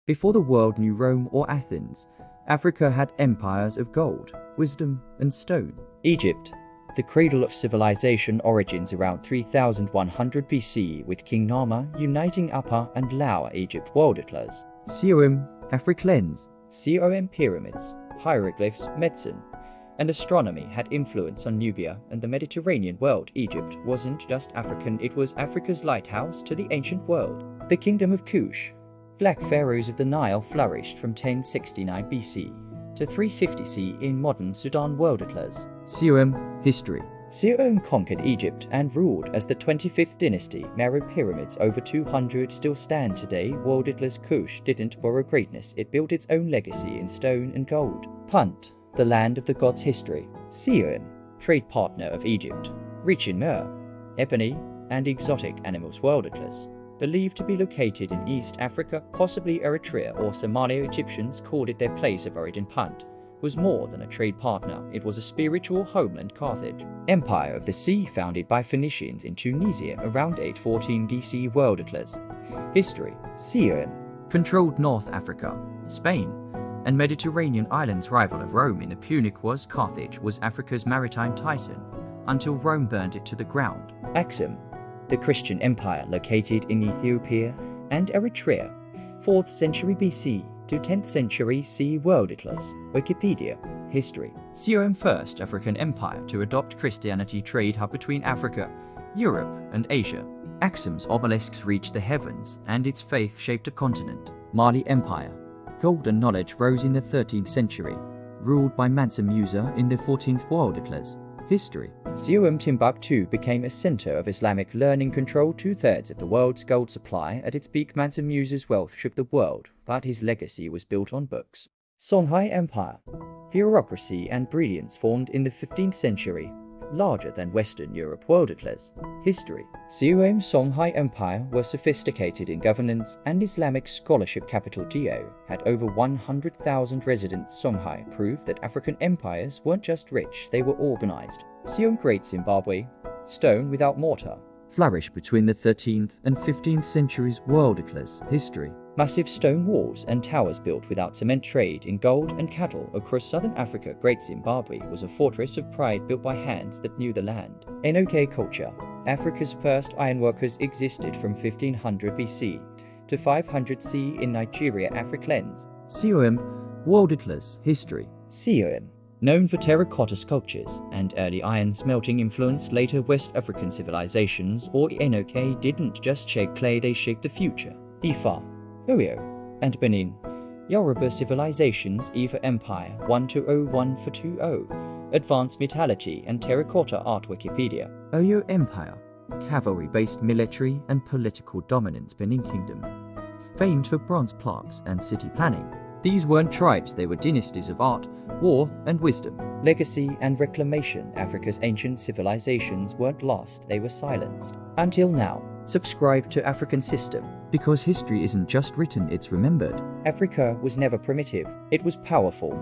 Before the world knew Rome or Athens, Africa had empires of gold, wisdom, and stone. Egypt, the cradle of civilization, origins around 3100 BC, with King Narmer uniting Upper and Lower Egypt world atlas. Serum, Africlens, COM pyramids, hieroglyphs, medicine, and astronomy had influence on Nubia and the Mediterranean world. Egypt wasn't just African, it was Africa's lighthouse to the ancient world. The kingdom of Kush, Black Pharaohs of the Nile, flourished from 1069 BC to 350 CE in modern Sudan world atlas. Serum, history. Serum conquered Egypt and ruled as the 25th dynasty. Narrow pyramids, over 200, still stand today. World atlas. Kush didn't borrow greatness, it built its own legacy in stone and gold. Punt, the land of the gods. History. Serum, trade partner of Egypt, rich in myrrh, ebony, and exotic animals. World atlas. Believed to be located in East Africa, possibly Eritrea or Somalia. Egyptians called it their place of origin. Punt was more than a trade partner, it was a spiritual homeland. Carthage, Empire of the Sea, founded by Phoenicians in Tunisia around 814 DC. World atlas. History. Serum controlled North Africa, Spain, and Mediterranean islands. Rival of Rome in the Punic Wars, Carthage was Africa's maritime titan until Rome burned it to the ground. Aksum, the Christian empire, located in Ethiopia and Eritrea, 4th century BC to 10th century CE. World atlas. Wikipedia. History. Serum, first African empire to adopt Christianity, trade hub between Africa, Europe, and Asia. Aksum's obelisks reached the heavens, and its faith shaped a continent. Mali Empire. Golden knowledge rose in the 13th century, ruled by Mansa Musa in the 14th. World atlas. History. Serum, Timbuktu became a center of Islamic learning, controlled 2/3 of the world's gold supply. At its peak, Mansa Musa's wealth shook the world, but his legacy was built on books. Songhai Empire. Bureaucracy and brilliance formed in the 15th century, larger than Western Europe. World atlas. History. Serum, Songhai Empire was sophisticated in governance and Islamic scholarship. Capital Geo had over 100,000 residents. Songhai proved that African empires weren't just rich, they were organized. Serum, Great Zimbabwe, stone without mortar, flourished between the 13th and 15th centuries. World atlas. History. Massive stone walls and towers built without cement, trade in gold and cattle across southern Africa. Great Zimbabwe was a fortress of pride built by hands that knew the land. NOK culture. Africa's first ironworkers existed from 1500 BC to 500 CE in Nigeria. Africlens. Serum, world atlas. History. Serum, known for terracotta sculptures and early iron smelting, influenced later West African civilizations. Or NOK didn't just shake clay, they shaped the future. Ifa, Oyo, and Benin. Yoruba civilizations. Ifa Empire 1201-420. Advanced metallurgy and terracotta art. Wikipedia. Oyoempire. Cavalry-based military and political dominance. Benin Kingdom. Famed for bronze plaques and city planning. These weren't tribes, they were dynasties of art, war, and wisdom. Legacy and reclamation. Africa's ancient civilizations weren't lost, they were silenced. Until now. Subscribe to African System, because history isn't just written, it's remembered. Africa was never primitive, it was powerful.